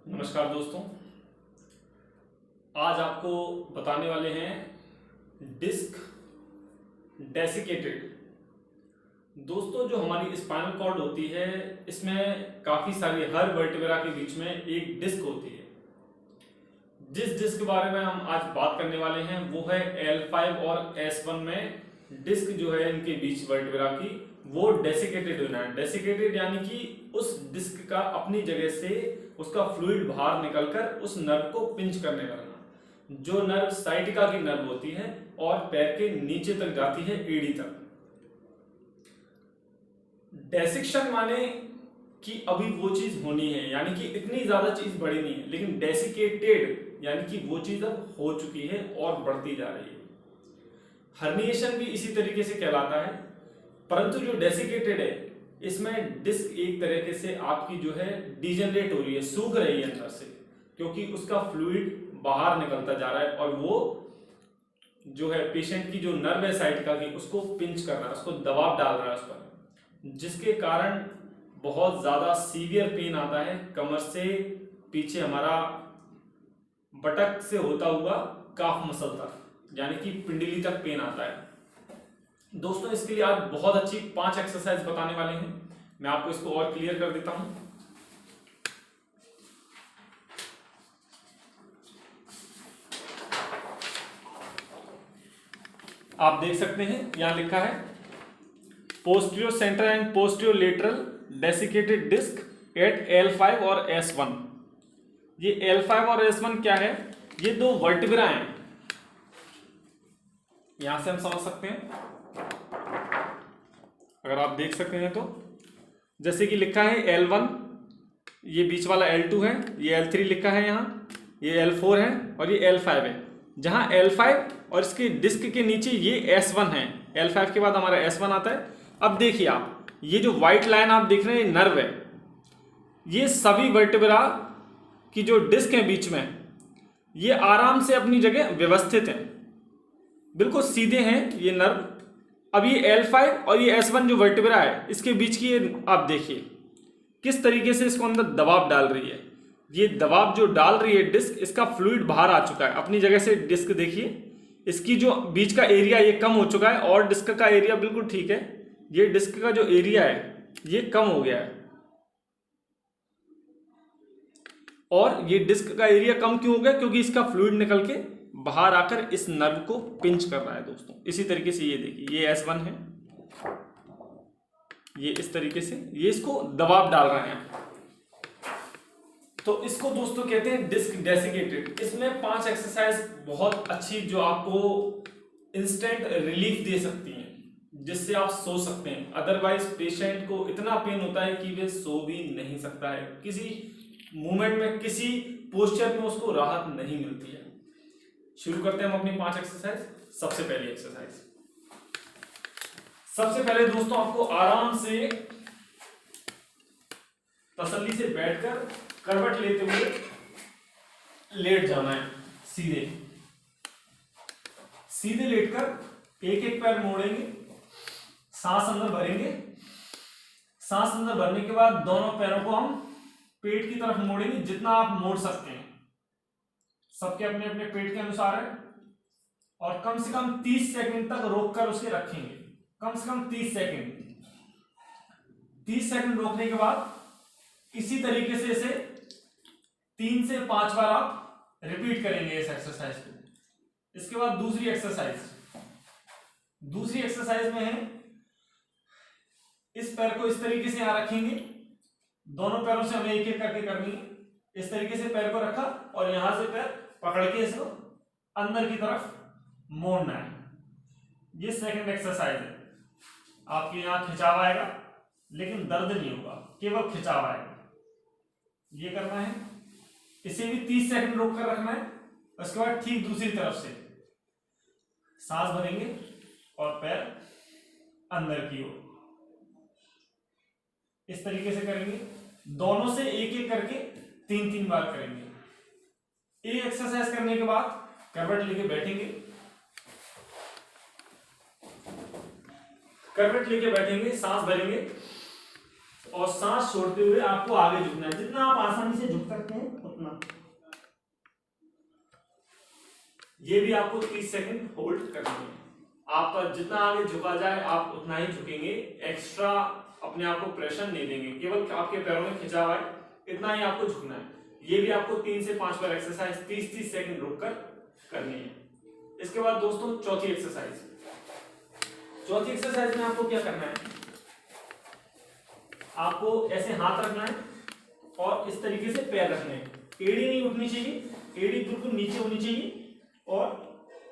नमस्कार दोस्तों। आज आपको बताने वाले हैं डिस्क डेसिकेटेड। दोस्तों, जो हमारी स्पाइनल कॉर्ड होती है इसमें काफी सारी हर वर्टिब्रा के बीच में एक डिस्क होती है। जिस डिस्क के बारे में हम आज बात करने वाले हैं वो है L5 और S1 में डिस्क जो है इनके बीच वर्टिब्रा की वो डेसिकेटेड होना है। डेसिकेटेड यानी कि उस डिस्क का अपनी जगह से उसका फ्लूइड बाहर निकलकर उस नर्व को पिंच करने लगना। जो नर्व साइटिका की नर्व होती है और पैर के नीचे तक जाती है, एड़ी तक। डेसिक्शन माने कि अभी वो चीज होनी है, यानी कि इतनी ज्यादा चीज बढ़ी नहीं है, लेकिन डेसिकेटेड यानी कि वो चीज अब हो चुकी है और बढ़ती जा रही है। हर्निएशन भी इसी तरीके से कहलाता है, परंतु जो डेसिकेटेड है इसमें डिस्क एक तरीके से आपकी जो है डिजेनरेट हो रही है, सूख रही है अंदर से, क्योंकि उसका फ्लूइड बाहर निकलता जा रहा है और वो जो है पेशेंट की जो नर्व है साइटिका की उसको पिंच कर रहा है, उसको दबाव डाल रहा है उस पर, जिसके कारण बहुत ज्यादा सीवियर पेन आता है। कमर से पीछे हमारा बटक से होता हुआ काफ मसल तक, यानी कि पिंडली तक पेन आता है। दोस्तों, इसके लिए आज बहुत अच्छी 5 एक्सरसाइज बताने वाले हैं। मैं आपको इसको और क्लियर कर देता हूं। आप देख सकते हैं यहां लिखा है posterior centre and posterior lateral desiccated disc at L5 और S1। ये L5 और S1 क्या है? ये दो वर्टिब्रा हैं, यहां से हम समझ सकते हैं। अगर आप देख सकते हैं तो जैसे कि लिखा है L1, ये बीच वाला L2 है, ये L3 लिखा है यहाँ, ये L4 है और ये L5 है। जहां L5 और इसके डिस्क के नीचे ये S1 है, L5 के बाद हमारा S1 आता है। अब देखिए आप, ये जो व्हाइट लाइन आप देख रहे हैं नर्व है, ये सभी वर्टिब्रा की जो डिस्क है बीच में, ये आराम से अपनी जगह व्यवस्थित हैं, बिल्कुल सीधे हैं ये नर्व। अब ये L5 और ये S1 जो वर्टिब्रा है इसके बीच की ये आप देखिए किस तरीके से इसको अंदर दबाव डाल रही है। ये दबाव जो डाल रही है डिस्क, इसका फ्लूइड बाहर आ चुका है अपनी जगह से। डिस्क देखिए, इसकी जो बीच का एरिया ये कम हो चुका है और डिस्क का एरिया बिल्कुल ठीक है। ये डिस्क का जो एरिया है ये कम हो गया है, और ये डिस्क का एरिया कम क्यों हो गया? क्योंकि इसका फ्लूइड निकल के बाहर आकर इस नर्व को पिंच कर रहा है। दोस्तों, इसी तरीके से ये देखिए, ये S1 है, ये इस तरीके से ये इसको दबाव डाल रहे हैं। तो इसको दोस्तों कहते हैं डिस्क डेसिकेटेड। इसमें 5 एक्सरसाइज बहुत अच्छी जो आपको इंस्टेंट रिलीफ दे सकती हैं, जिससे आप सो सकते हैं। अदरवाइज पेशेंट को इतना पेन होता है कि वे सो भी नहीं सकता है, किसी मूवमेंट में, किसी पोस्चर में उसको राहत नहीं मिलती है। शुरू करते हैं हम अपनी 5 एक्सरसाइज। सबसे पहली एक्सरसाइज, सबसे पहले दोस्तों आपको आराम से तसल्ली से बैठकर करवट लेते हुए लेट जाना है। सीधे सीधे लेटकर एक एक पैर मोड़ेंगे, सांस अंदर भरेंगे। सांस अंदर भरने के बाद दोनों पैरों को हम पेट की तरफ मोड़ेंगे, जितना आप मोड़ सकते हैं। सबके अपने अपने पेट के अनुसार है, और कम से कम 30 सेकंड तक रोककर उसे रखेंगे। कम से कम 30 सेकंड। 30 सेकंड रोकने के बाद इसी तरीके से इसे 3 से 5 बार आप रिपीट करेंगे इस एक्सरसाइज को। इसके बाद दूसरी एक्सरसाइज में है, इस पैर को इस तरीके से यहां रखेंगे। दोनों पैरों से हमें एक एक करके करनी है। इस तरीके से पैर को रखा और यहां से पैर पकड़ के इसको अंदर की तरफ मोड़ना है। ये सेकंड एक्सरसाइज है। आपके यहां खिंचाव आएगा, लेकिन दर्द नहीं होगा, केवल खिंचाव आएगा। ये करना है। इसे भी 30 सेकंड रोक कर रखना है। उसके बाद ठीक दूसरी तरफ से सांस भरेंगे और पैर अंदर की ओर, इस तरीके से करेंगे। दोनों से एक एक करके 3-3 बार करेंगे। एक एक्सरसाइज करने के बाद करवट लेके बैठेंगे। करवट लेके बैठेंगे, सांस भरेंगे और सांस छोड़ते हुए आपको आगे झुकना है। जितना आप आसानी से झुक सकते हैं उतना। ये भी आपको 30 सेकंड होल्ड करनी है। आपका जितना आगे झुका जाए आप उतना ही झुकेंगे, एक्स्ट्रा अपने आप को प्रेशर नहीं देंगे, केवल आपके पैरों में खिंचाव है इतना ही आपको झुकना है। ये भी आपको 3 से 5 बार एक्सरसाइज 30-30 सेकंड रुककर करनी है। इसके बाद दोस्तों चौथी एक्सरसाइज में आपको क्या करना है, आपको ऐसे हाथ रखना है और इस तरीके से पैर रखने हैं। एड़ी नहीं उठनी चाहिए, एड़ी बिल्कुल नीचे होनी चाहिए और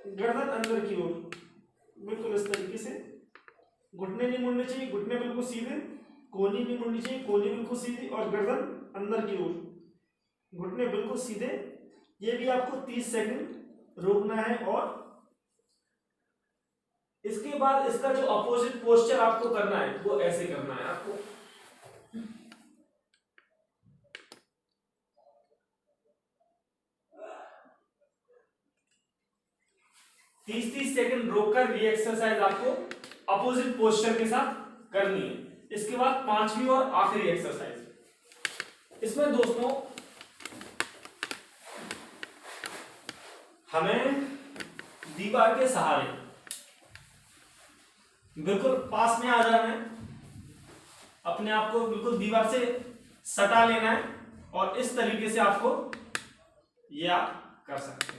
गर्दन अंदर की ओर बिल्कुल इस तरीके से। घुटने नहीं मुड़ने चाहिए, घुटने बिल्कुल सीधे। कोहनी नहीं मुड़नी चाहिए, कोहनी बिल्कुल सीधी और गर्दन अंदर की ओर, घुटने बिल्कुल सीधे। ये भी आपको 30 सेकंड रोकना है। और इसके बाद इसका जो अपोजिट पोस्चर आपको करना है वो ऐसे करना है आपको। तीस सेकंड रोककर ये एक्सरसाइज आपको अपोजिट पोस्चर के साथ करनी है। इसके बाद पांचवी और आखिरी एक्सरसाइज, इसमें दोस्तों हमें दीवार के सहारे बिल्कुल पास में आ जाना है, अपने आप को बिल्कुल दीवार से सटा लेना है और इस तरीके से आपको ये आप कर सकते हैं।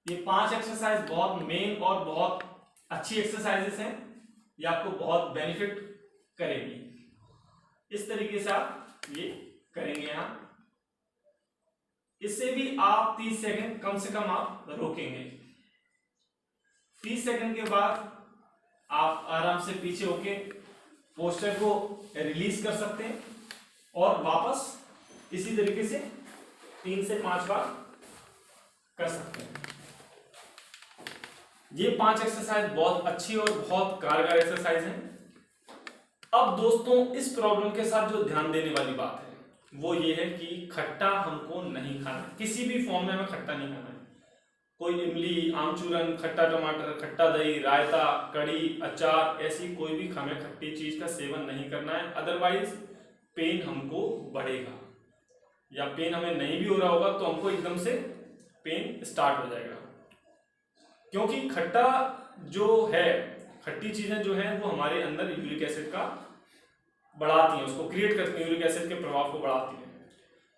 ये 5 एक्सरसाइज बहुत मेन और बहुत अच्छी एक्सरसाइजेस हैं, ये आपको बहुत बेनिफिट करेगी। इस तरीके से आप ये करेंगे यहां, इससे भी आप 30 सेकंड कम से कम आप रोकेंगे। 30 सेकंड के बाद आप आराम से पीछे होके पोस्चर को रिलीज कर सकते हैं और वापस इसी तरीके से 3 से 5 बार कर सकते हैं। ये 5 एक्सरसाइज बहुत अच्छी और बहुत कारगर एक्सरसाइज हैं। अब दोस्तों इस प्रॉब्लम के साथ जो ध्यान देने वाली बात है वो ये है कि खट्टा हमको नहीं खाना, किसी भी फॉर्म में हमें खट्टा नहीं खाना है। कोई इमली, आमचूरन, खट्टा टमाटर, खट्टा दही, रायता, कड़ी, अचार, ऐसी कोई भी हमें खट्टी चीज का सेवन नहीं करना है। अदरवाइज पेन हमको बढ़ेगा, या पेन हमें नहीं भी हो रहा होगा तो हमको एकदम से पेन स्टार्ट हो जाएगा। क्योंकि खट्टा जो है, खट्टी चीजें जो हैं वो हमारे अंदर यूरिक एसिड का बढ़ाती हैं, उसको क्रिएट करती हैं, यूरिक एसिड के प्रभाव को बढ़ाती हैं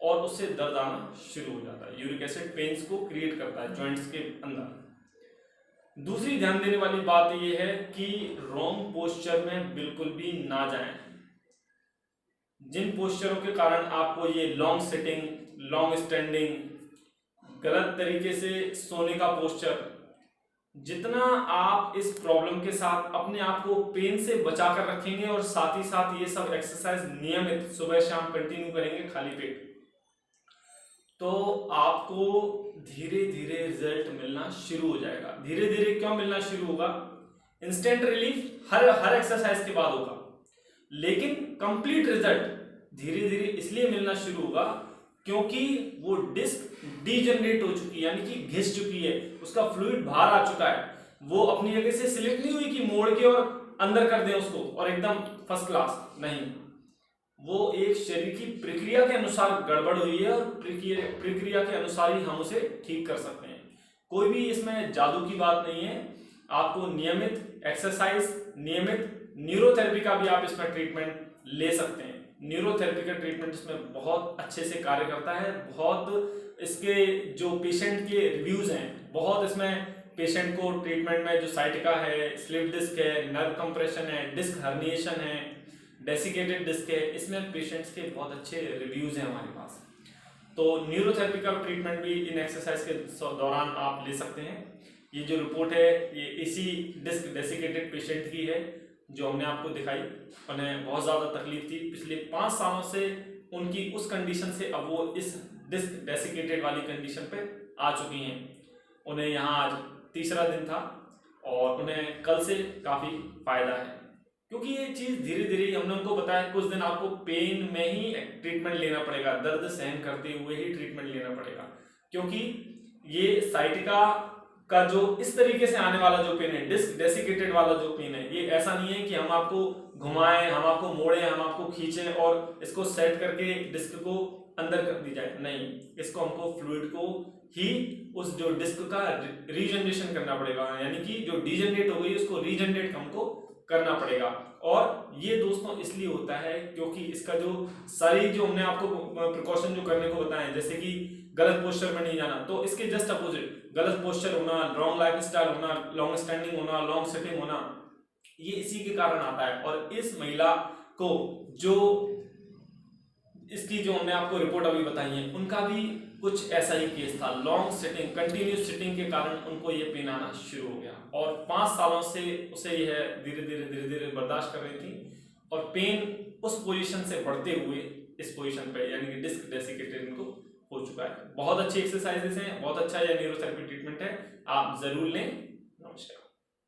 और उससे दर्द आना शुरू हो जाता है। यूरिक एसिड पेन्स को क्रिएट करता है जॉइंट्स के अंदर। दूसरी ध्यान देने वाली बात यह है कि रॉन्ग पोस्चर में बिल्कुल भी ना जाएं। जिन पोस्चरों के कारण आपको ये लॉन्ग सिटिंग, लॉन्ग स्टैंडिंग, गलत तरीके से सोने का पोस्चर, जितना आप इस प्रॉब्लम के साथ अपने आप को पेन से बचाकर रखेंगे और साथ ही साथ ये सब एक्सरसाइज नियमित सुबह शाम कंटिन्यू करेंगे खाली पेट, तो आपको धीरे धीरे रिजल्ट मिलना शुरू हो जाएगा। धीरे धीरे क्यों मिलना शुरू होगा? इंस्टेंट रिलीफ हर एक्सरसाइज के बाद होगा, लेकिन कंप्लीट रिजल्ट धीरे धीरे इसलिए मिलना शुरू होगा क्योंकि वो डिस्क डीजनरेट हो चुकी है, यानी कि घिस चुकी है, उसका फ्लूइड बाहर आ चुका है। वो अपनी जगह से सिलेक्ट नहीं हुई कि मोड़ के और अंदर कर दें उसको और एकदम फर्स्ट क्लास, नहीं, वो एक शरीर की प्रक्रिया के अनुसार गड़बड़ हुई है और प्रक्रिया के अनुसार ही हम उसे ठीक कर सकते हैं। कोई भी इसमें जादू की बात नहीं है। आपको नियमित एक्सरसाइज, नियमित न्यूरोथेरेपी का भी आप इसमें ट्रीटमेंट ले सकते हैं। न्यूरोथेरेपी का ट्रीटमेंट इसमें बहुत अच्छे से कार्य करता है। बहुत इसके जो पेशेंट के रिव्यूज हैं, बहुत इसमें पेशेंट को ट्रीटमेंट में जो साइटिका है, स्लिप डिस्क है, नर्व कंप्रेशन है, डिस्क हर्निएशन है, डेसिकेटेड डिस्क है, इसमें पेशेंट्स के बहुत अच्छे रिव्यूज हैं हमारे पास। तो न्यूरोथेरेपी का ट्रीटमेंट भी इन एक्सरसाइज के दौरान आप ले सकते हैं। ये जो रिपोर्ट है ये इसी डिस्क डेसिकेटेड पेशेंट की है जो हमने आपको दिखाई। उन्हें बहुत ज़्यादा तकलीफ थी पिछले 5 सालों से, उनकी उस कंडीशन से अब वो इस डिस्क डेसिकेटेड वाली कंडीशन पे आ चुकी हैं। उन्हें यहाँ आज तीसरा दिन था और उन्हें कल से काफ़ी फायदा है, क्योंकि ये चीज़ धीरे धीरे हमने उनको बताया कुछ दिन आपको पेन में ही ट्रीटमेंट लेना पड़ेगा, दर्द सहन करते हुए ही ट्रीटमेंट लेना पड़ेगा, क्योंकि ये साइटिका का जो इस तरीके से आने वाला जो पेन है, डिस्क डेसिकेटेड वाला जो पेन है, ये ऐसा नहीं है कि हम आपको घुमाएं, हम आपको मोड़ें, हम आपको खींचें और इसको सेट करके डिस्क को अंदर कर दी जाए। नहीं, इसको हमको फ्लूइड को ही उस जो डिस्क का रीजनरेशन करना पड़ेगा, यानी कि जो डीजनरेट हो गई उसको रीजनरेट हमको करना पड़ेगा। और ये दोस्तों इसलिए होता है क्योंकि इसका जो सारी जो हमने आपको प्रिकॉशन जो करने को बताए, जैसे कि गलत पोस्चर में नहीं जाना, तो इसके जस्ट अपोजिट गलत पोस्चर होना, रॉन्ग लाइफ स्टाइल होना, लॉन्ग स्टैंडिंग होना, लॉन्ग सिटिंग होना, ये इसी के कारण आता है। और इस महिला को जो इसकी जो हमने आपको रिपोर्ट अभी बताई है, उनका भी कुछ ऐसा ही केस था। लॉन्ग सिटिंग, कंटिन्यूस सिटिंग के कारण उनको ये पेन आना शुरू हो गया और 5 सालों से उसे यह धीरे धीरे बर्दाश्त कर रही थी और पेन उस पोजीशन से बढ़ते हुए इस पोजीशन पे, यानी कि डिस्क डेसिकेटेड इनको हो चुका है। बहुत अच्छी एक्सरसाइजेस हैं, बहुत अच्छा यह न्यूरोथेरेपी ट्रीटमेंट है, आप जरूर लें।